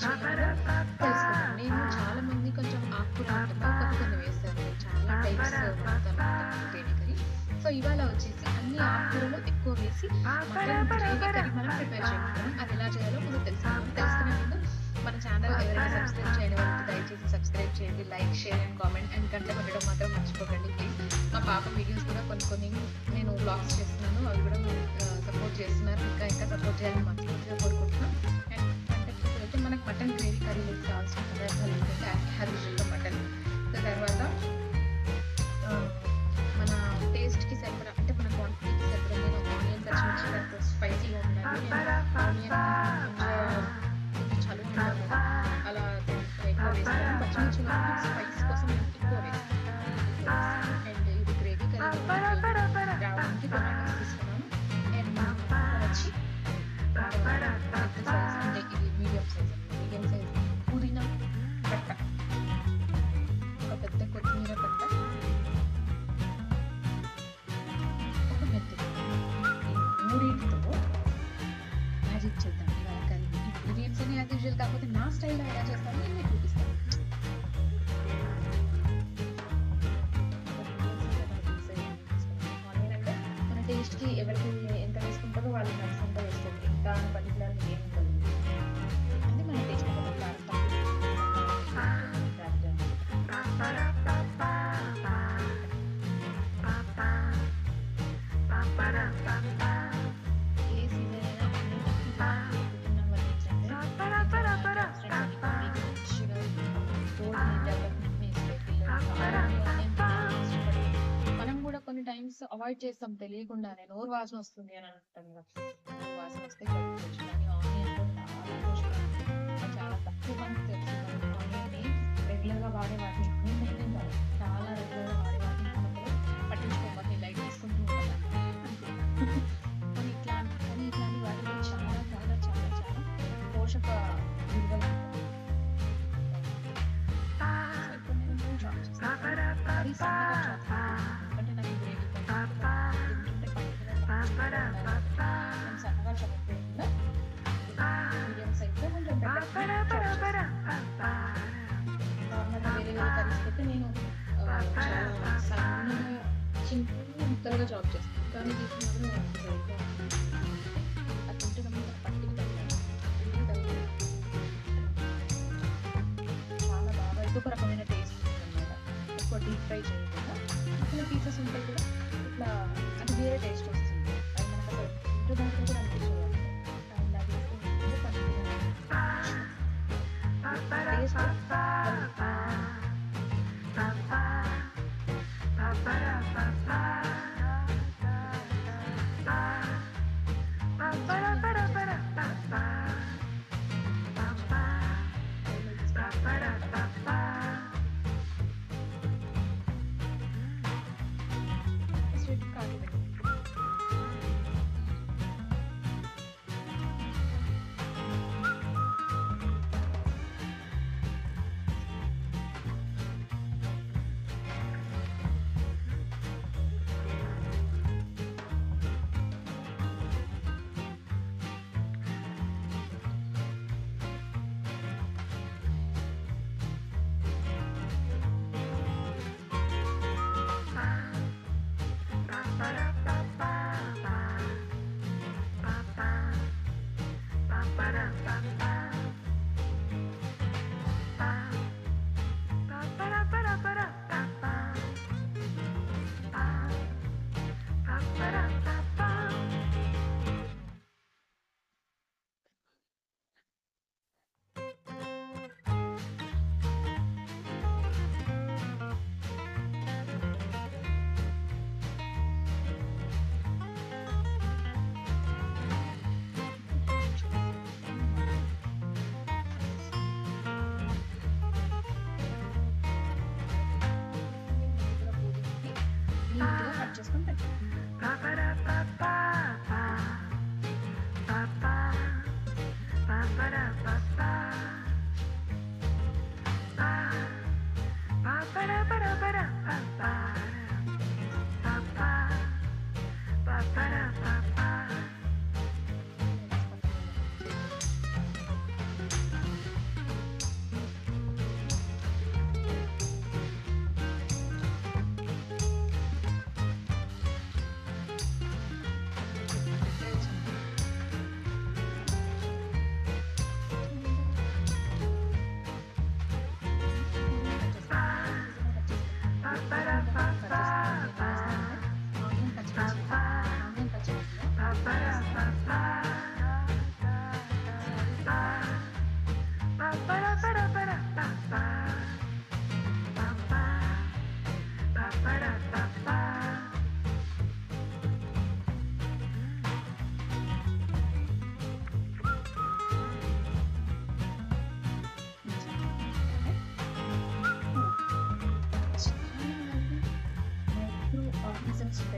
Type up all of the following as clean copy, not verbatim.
చేయాలో తెలుసుకుందాం. నేను చాలా మంది కొంచెం ఆకుకూర వంటల్లో కొన్ని కొన్ని వేస్తారు. చాలా టైప్స్ వండుతానన్నమాట గ్రేవీ కర్రీ. సో ఇవాళ వచ్చేసి అన్ని ఆకుకూరలు ఎక్కువ వేసి మటన్ గ్రేవీ కర్రీ మనం ప్రిపేర్ చేయబోతున్నాం. అది ఎలా చేయాలో ముందు తెలుసుకుందాం. తెలుసుకునే ముందు మన ఛానల్ ఎవరైనా సబ్స్క్రైబ్ చేయని వాళ్ళకి దయచేసి సబ్స్క్రైబ్ చేయండి. Like, share and comment and గంట కొట్టడం మాత్రం మర్చిపోకండి ప్లీజ్. మా పాప వీడియోస్ కూడా కొన్ని నేను వ్లాగ్స్ చేస్తున్నాను. అవి కూడా సపోర్ట్ చేస్తున్నారు. ఇంకా ఇంకా సపోర్ట్ చేయాలని మనస్ఫూర్తిగా కోరుకుంటున్నాం. అండ్ కంటెంట్కి వెళ్తే మనకు మటన్ గ్రేవీ కర్రీలోకి కావాల్సిన పదార్థాలు ఏంటంటే యాజ్ యూజువల్గా మటన్, తర్వాత మన టేస్ట్కి సరిపడా అంటే మన క్వాంటిటీకి సరిపడా నేను ఆనియన్, పచ్చిమిర్చి స్పైసీగా ఉండాలి. నేను ఆనియన్ కొంచెం చలువ ఉండాలి కదా అలా ఎక్కువ వేస్తాను. పచ్చిమిర్చి స్పైస్ కోసం నేను ఎక్కువ వేస్తాను. అండ్ ఇది గ్రేవీ కర్రీ రావడానికి టొమాటోస్ తీసుకున్నాను. అండ్ వచ్చి పెద్ద సైజ్ అంటే ఇది మీడియం సైజ్ పుదీనా కట్ట, ఒక పెద్ద కొత్తిమీర కట్ట, ఒక మెంతి. ఈ మూడింటితో మ్యాజిక్ చేద్దాం ఇవాళ కర్రీ. ఇంగ్రీడియంట్స్ అన్ని యాజ్ యూజువల్, కాకపోతే నా స్టైల్లో ఎలా చేస్తానో నేను మీకు చూపిస్తాను. ఆనియన్ అంటే మన టేస్ట్కి ఎవరికి ఎంత వేసుకుంటారో వాళ్ళు నచ్చేంత వేస్తారు. ఇంకా పర్టికులర్ ఏం ఉండదు. అంటే మన టేస్ట్ ఏ సీజన్ అయినా మనం కూడా కొన్ని టైమ్స్ అవాయిడ్ చేస్తాం తెలియకుండానే. నోరు వాసన వస్తుంది అని అంటాం కదా, నోరు వాసన వస్తే కలుపుకోవచ్చు. కానీ ఆనియన్ చాలా పోషకాలు, చాలా తక్కువ మంది తెలుసు. ఆనియన్ని రెగ్యులర్గా వాడే వాటిని మెయింటైన్ కాదు, చాలా రెగ్యులర్గా వాడే వాటిని పట్టించుకోవాలి, లైట్ తీసుకుంటూ ఉంటాం. కానీ ఇట్లాంటి వాటిలో చాలా చాలా చాలా చాలా పోషక విలువలు ఎందుకంటే నాకు గ్రేవీ సన్నగా చదువుకోకుండా మీడియం సైజ్లో కొంచెం నార్మల్గా వేరే కర్రీస్ అయితే నేను చాలా సన్నగా చిన్న ముక్కలుగా చాప్ చేస్తాను. కానీ తీసుకున్నప్పుడు అది తింటే పట్టికి తగ్గాలి, చాలా బాగా ఇంకొక రకమైన టేస్ట్ ఉంటుంది అనమాట. ఎక్కువ డీప్ ఫ్రై చేయకుండా అసలు పీసెస్ ఉంటే కూడా ఇట్లా అంటే వేరే టేస్ట్ వస్తుంది. అది మనకు అసలు ఇంటి దాంట్లో కూడా అనిపిస్తుంది.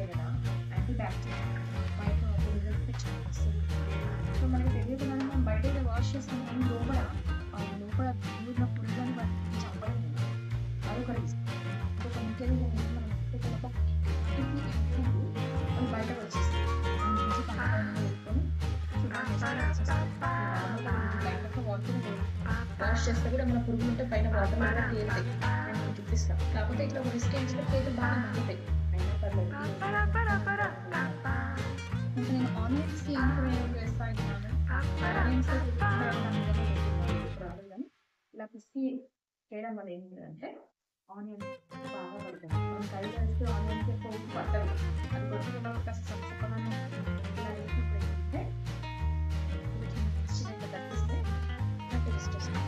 ఉంటాయి కదా, యాంటీ బ్యాక్టీరియల్ బయట రిజల్ట్ చాలా వస్తుంది. సో మనకి తెలియకుండానే మనం బయట అయితే వాష్ చేస్తాం, కానీ లోపల లోపల దూరిన పురుగులని వాటిని చంపడం లేదు. అదొక రీజన్. ఇంకొక ముఖ్య రీజన్ ఏంటి, మనం ఒక అది బయటకు వచ్చేస్తాయి. దాని నుంచి పంట పైన వేసుకొని లైట్గా వాటర్ వాష్ చేస్తే కూడా మన పురుగులు ఉంటే పైన వాటర్ కూడా తేలుతాయి. నేను మీకు చూపిస్తాను. కాకపోతే ఇట్లా రిస్క్ చేసినప్పుడు బాగా మండుతాయి. అయినా పర్లేదు. ఇంకా నేను ఆనియన్స్ వేస్తాను. ఆనియన్స్ రాదు, కానీ ఇలా పిసికి చేయడం వల్ల ఏంటంటే ఆనియన్స్ బాగా పడుతుంది. మనం కర్రీ వేస్తే ఆనియన్స్ ఎక్కువ ఉప్పు పట్టదు. అది కొట్టుకున్నప్పుడు కాస్త సప్పగా ఇలా వేసినప్పుడు ఏంటంటే చిన్నగా కనిపిస్తే టేస్ట్ వస్తుంది.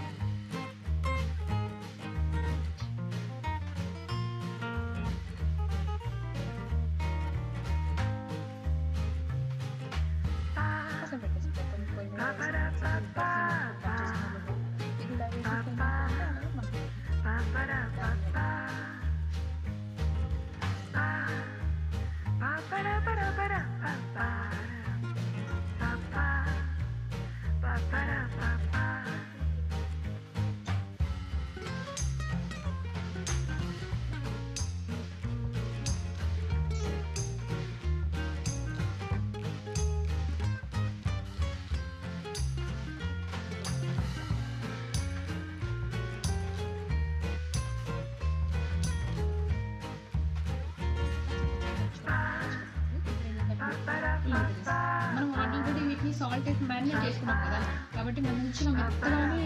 మనం ఆల్రెడీ వీటిని సాల్ట్ వేసి మ్యారినేట్ చేసుకున్నాం కదా, కాబట్టి మంచిగా మెత్తగానే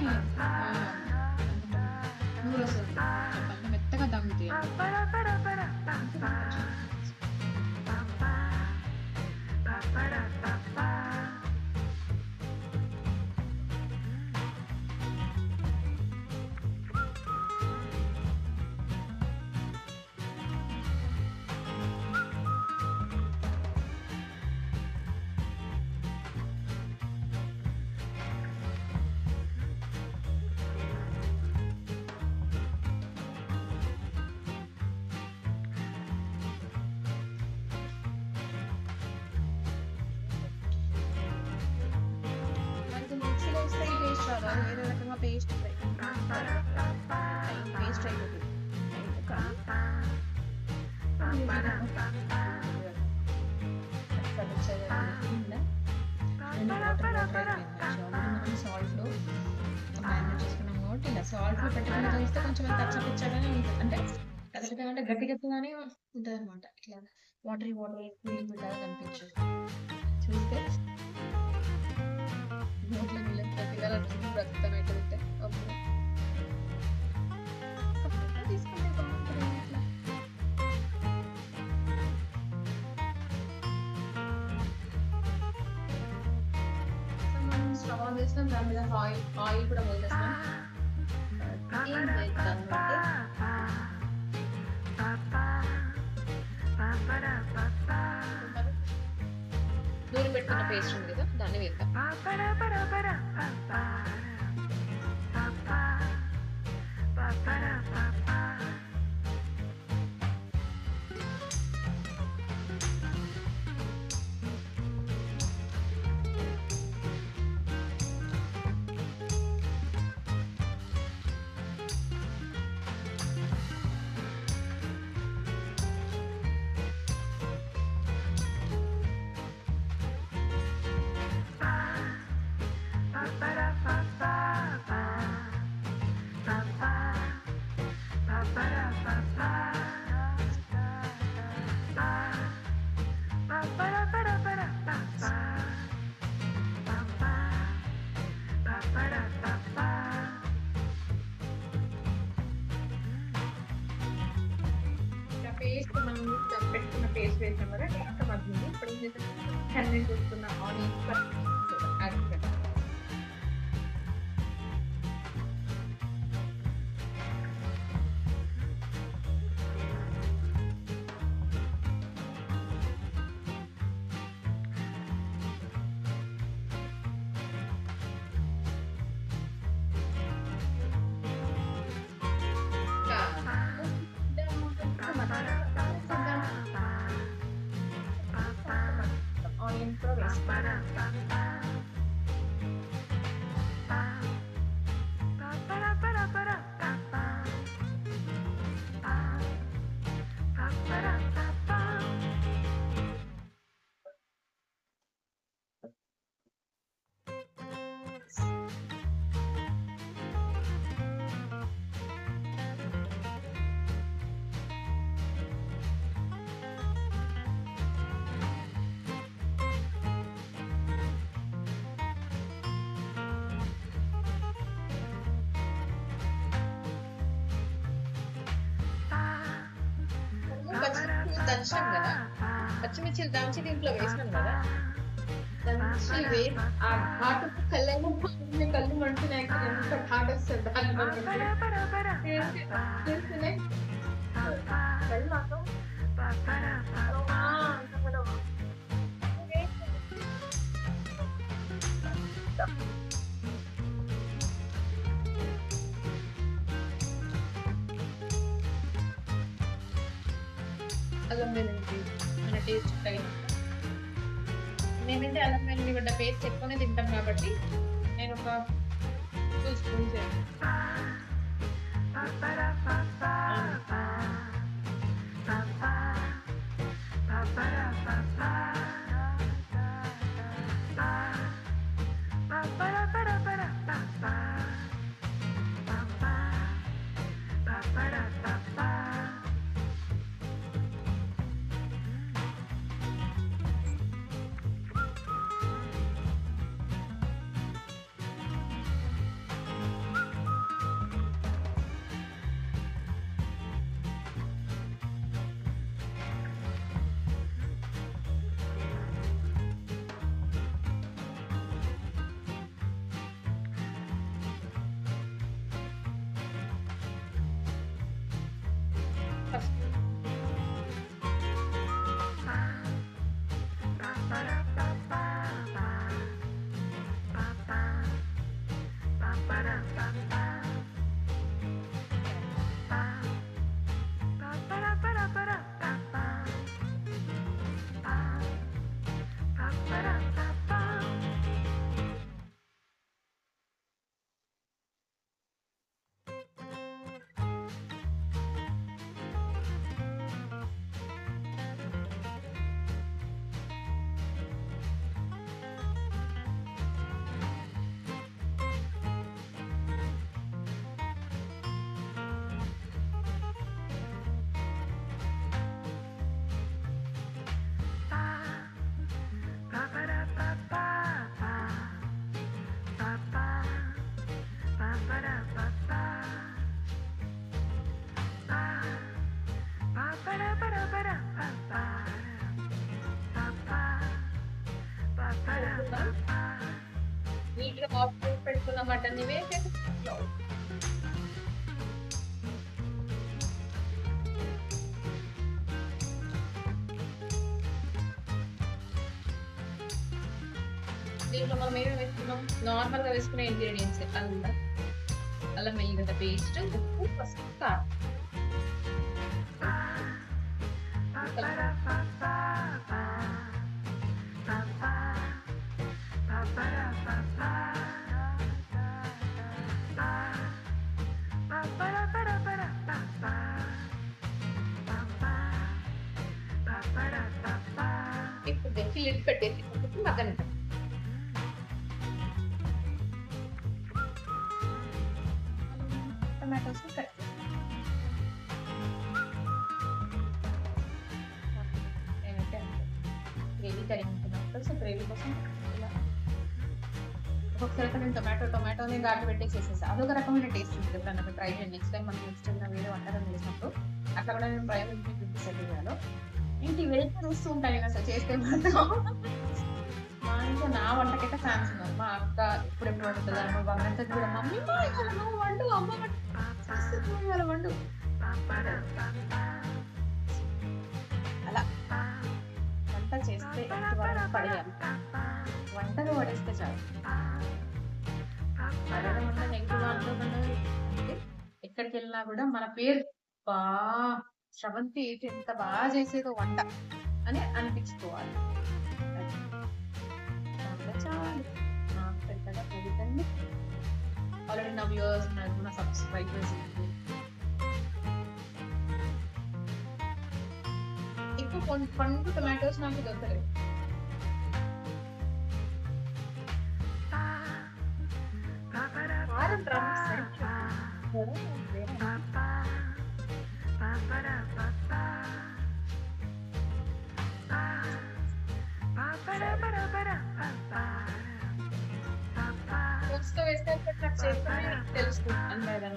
నూరు వస్తుంది. చెప్పాలంటే మెత్తగా తగ్గుతాయి. పేస్ట్ రాదు, అది వేరే రకంగా పేస్ట్ పేస్ట్ అయిపోతుంది. సాల్ట్లో మ్యారినేట్ చేసుకున్నాం కాబట్టి ఇలా సాల్ట్లో పెట్టుకుని చేస్తే కొంచెం కచ్చపిచ్చగానే ఉంటుంది. అంటే కచ్చపిచ్చగా అంటే గట్టి గట్టిగానే ఉంటుంది అనమాట. ఇట్లా వాటరీ లాగా కనిపించదు. చూస్తే నోట్లో నీళ్ళు రక్తం అయితే ఉంటాయి. తీసుకుంటే బాగుంటుంది. ఇట్లా మనం స్టవ్ ఆన్ చేస్తాం, దాని మీద ఆయిల్ కూడా పోసేస్తాం. ఏం చేస్తామంటే దూరం పెట్టుకున్న పేస్ట్ ఉంది కదా, దాన్ని వేద్దాం. పేస్ట్ మనం పెట్టుకున్న పేస్ట్ వేసాం కదా, టేస్ట్ మగ్గింది. ఇప్పుడు ఏం చేద్దాం, హెల్మెట్ చూసుకున్న ఆనియన్స్ యాడ్ చేద్దాం. పచ్చిమిర్చి దంచాం కదా, పచ్చిమిర్చిలు దంచి దీంట్లో వేసినాం కదా, దంచి ఆ ఘాటుకు కళ్ళేమో కళ్ళు మంటున్నాయి, ఎంత ఘాటు వస్తుంది దాంట్లో తెలుసునే కళ్ళు మాత్రం అల్లం వెల్లుల్లి మన టేస్ట్ తగిన. నేనంటే అల్లం వెల్లుల్లి గడ్డ పేస్ట్ ఎక్కువనే తింటాం కాబట్టి నేను ఒక 2 స్పూన్స్ నీట్గా వాష్ చేసి పెట్టుకున్న మటన్ని వేసేసి దీంట్లో మనం ఏమేమి వేసుకున్నాం, నార్మల్గా వేసుకునే ఇంగ్రీడియంట్స్ అల్లం వెల్లిగడ్డ పేస్ట్, ఉప్పు, పసుపు, కారం. ఇప్పుడు దీనికి లిడ్ పెట్టేసి మగ్గనిద్దాం. టమాటోస్ కట్ నేనైతే గ్రేవీ కర్రీ అనుకున్నాను. సో గ్రేవీ కోసం ఇలా ఒక్కొక్కసారి నేను టొమాటోని దాంట్లో పెట్టేసేసేసి అదొక రకమైన టేస్ట్ ఉంటుంది. ఎప్పుడన్నా ట్రై చేయండి. నెక్స్ట్ టైం మనం నెక్స్ట్ టైం వేరే వంటకం చేసినప్పుడు అట్లా కూడా నేను ట్రై చేయాలో ఇంటి వెళ్తే చూస్తూ ఉంటాను నేను అసలు చేస్తే మాత్రం. మా ఇంట్లో నా వంటకైతే ఫ్యాన్స్ ఉన్నారు. మా అక్క ఎప్పుడెప్పుడు వండుతుంది అమ్మ బంగారు కూడా మమ్మీ నువ్వు వండు అమ్మ వండు అలా వంట చేస్తే పడేయాలి. వంటలు పడేస్తే చాలు. పడడం వల్ల నెగిటివ్ అనుకోకుండా ఎక్కడికి వెళ్ళినా కూడా మన పేరు శ్రవంతి ఎంత బాగా చేసేదో వంట అని అనిపించుకోవాలి. చాలు. నాకు పెద్దగా తెలీదండి. ఆల్రెడీ నా వ్యూవర్స్ ఉన్నారు, నా సబ్స్క్రైబర్స్ ఉన్నారు. ఎక్కువ పండు టొమాటోస్ నాకు దొరకలేదు. కారం డ్రమ్స్ వేస్తే నాకు చేస్తూనే తెలుస్తుంది అందాదా.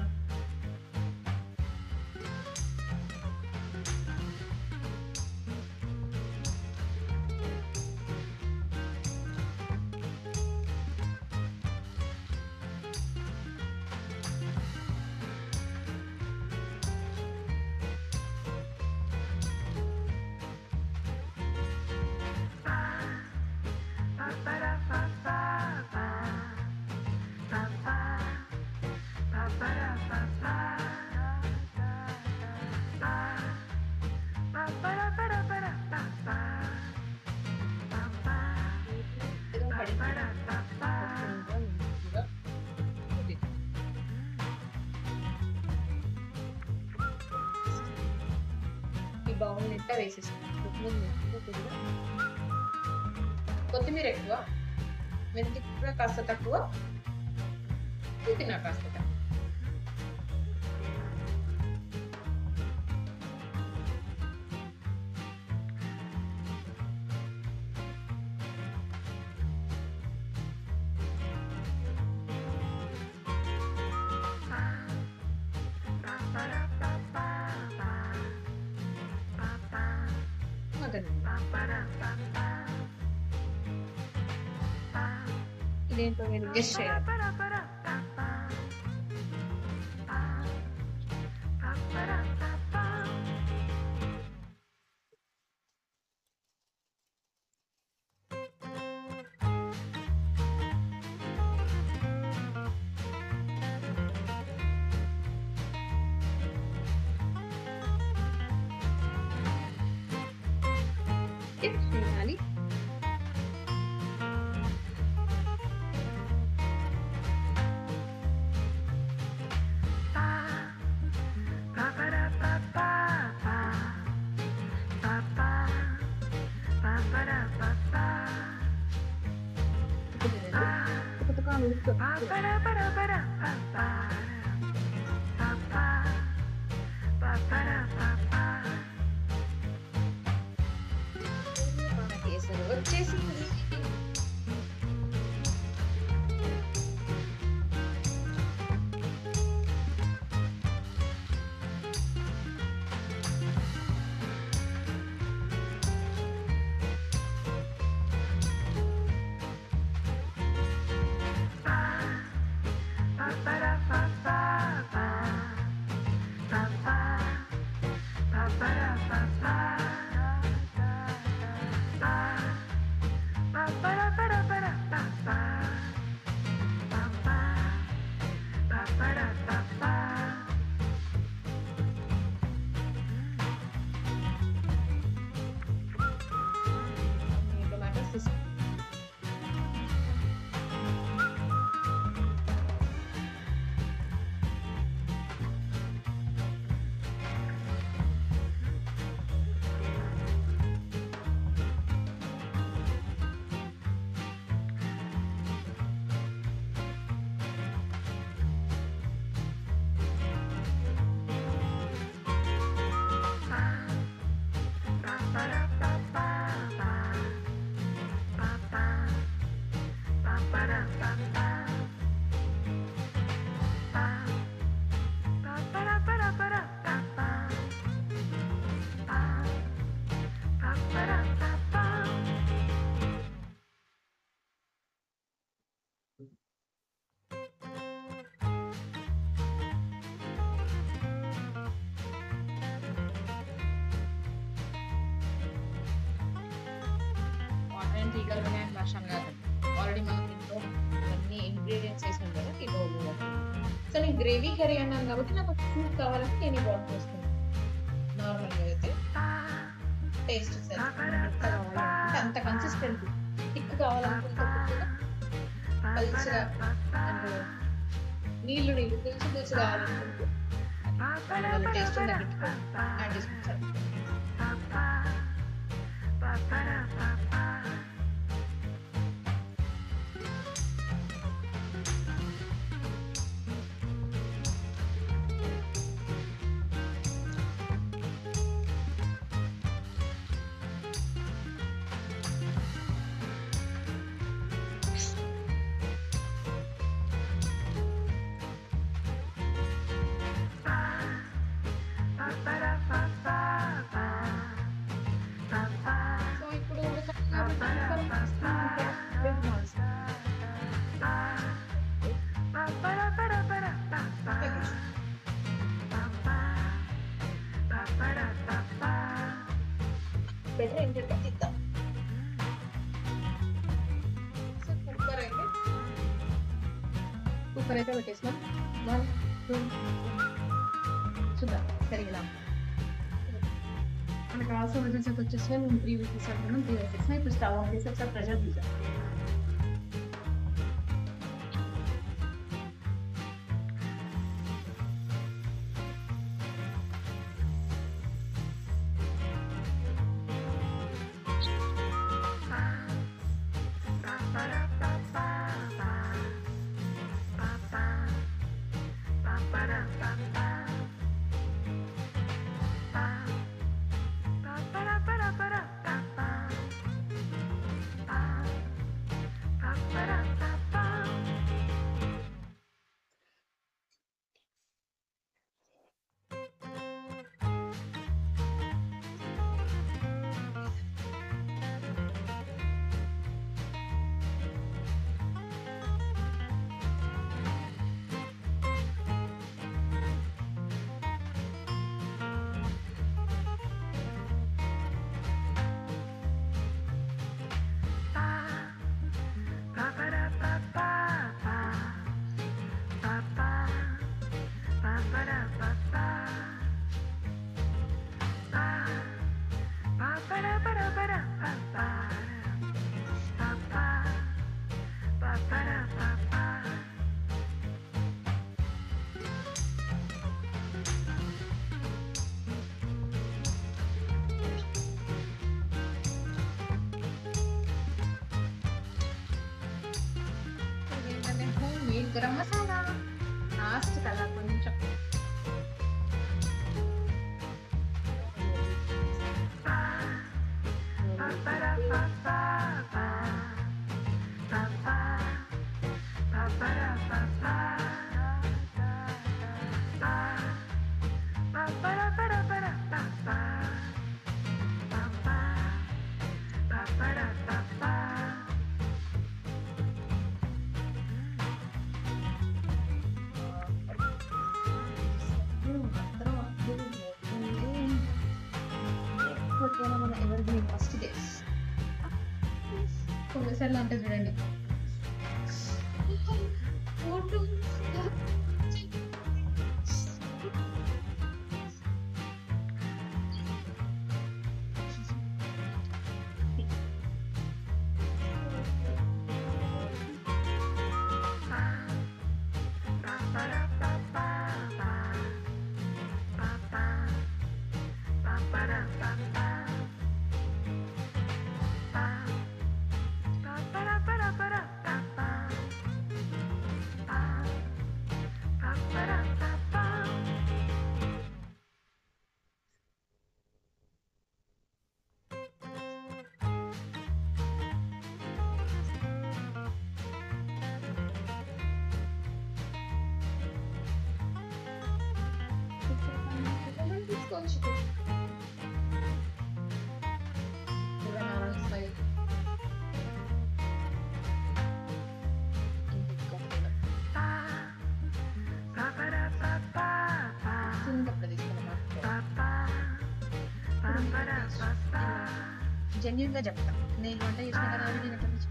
ఈ బౌల్ నిండా వేసేసుకుంటాం. కొత్తిమీర ఎక్కువ, మెంతి కూడా కాస్త తక్కువ, పుదీనా కాస్త తక్కువ. ఇదేంటో మీరు గెస్ చేయాలి. గెస్ చేయాలి. కేసరి వచ్చేసింది. తీగలునే వర్షం కాదండి. ఆల్రెడీ మనం ఇంట్లో అన్ని ఇంగ్రీడియంట్స్ వేసాం కదా ఈ బౌల్లో. సో నేను గ్రేవీ కర్రీ అన్నాను కాబట్టి నాకు సూప్ కావాలంటే నేను ఈ బాటిల్ వేసుకున్నాను. నార్మల్గా అయితే టేస్ట్ కావాలంటే అంత కన్సిస్టెంట్ థిక్ కావాలనుకుంటే పల్చగా అంటే నీళ్ళు నీళ్ళు పులుసు పులుసు కావాలనుకుంటే వాళ్ళ టేస్ట్ తగ్గట్టు యాడ్ చేసుకుంటారు. సో ఇప్పుడు ఉడకాలి కాబట్టి బెటర్ ఏంటంటే తిద్దాం. సో కుక్కర్ అయితే పెట్టేసినాం. 1 2 చూద్దాం సరిగా మనకు కావాల్సిన విజిల్స్ అయితే వచ్చేసినాయి. మేము 3 విజిల్స్ అంటున్నాం. 3 విజిల్స్ ఇప్పుడు స్టవ్ ఆన్ చేసి ఒకసారి ప్రెషర్ తీద్దాం. గరం మసాలా లాస్ట్ కల్లా కొంచెం ఎవరి ఫస్ట్ డేస్ కొన్నిసార్లు అంటే చూడండి జెన్యూన్ గా చెప్తా, నేను వంట చేసిన కదా నేను ఎట్లా పిచ్చి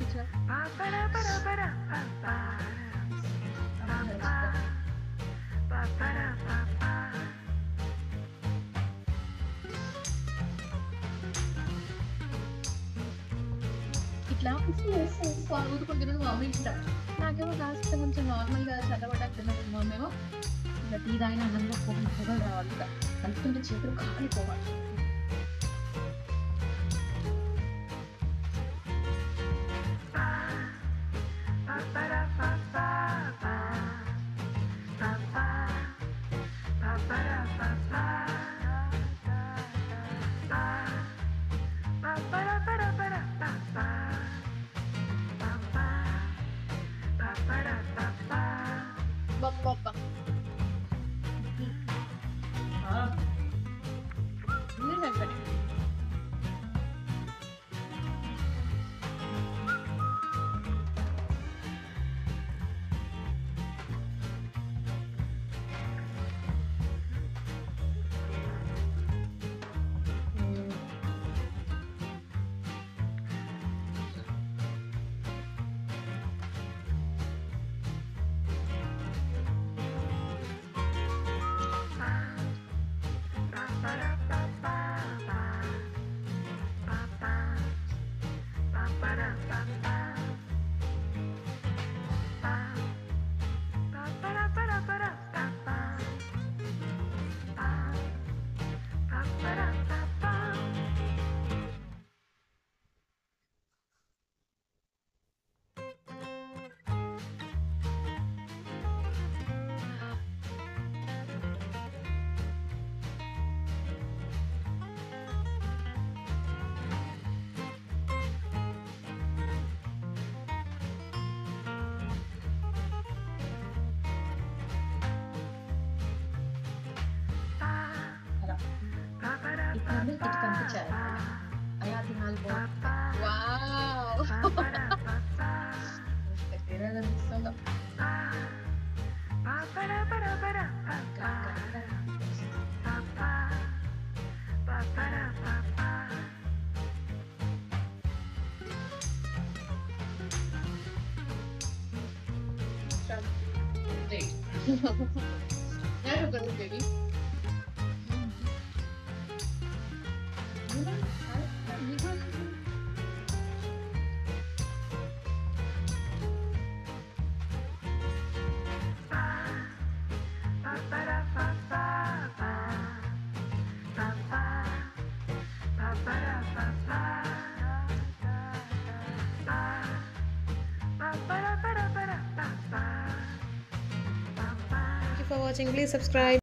ఇట్లా ఉఫు ఉఫు ఉఫు అని ఊదుకొని తినడం మా మమ్మీ ఇష్టం. నాకేమో కాస్త కొంచెం నార్మల్‌గా చల్లబడ్డాక తిన్నప్పుడు మా అమ్మేమో ఇంక టీ తాగిన అన్నంలో పొగలు పొగలు రావాలి ఇక. కలుపుతుంటే చేతులు కాలిపోవాలి. అబ్బబ్బబ్బా! ఆ! నిజంగానే. హ్మ్. అలా. ఇక్కడి ఇటు పంపించారన్నమాట. అలా తినాలి బావుంటది. వావ్! ఎంత తినాలనిపిస్తుందో. Great. Now we're going baby. Thank you for watching. Please subscribe.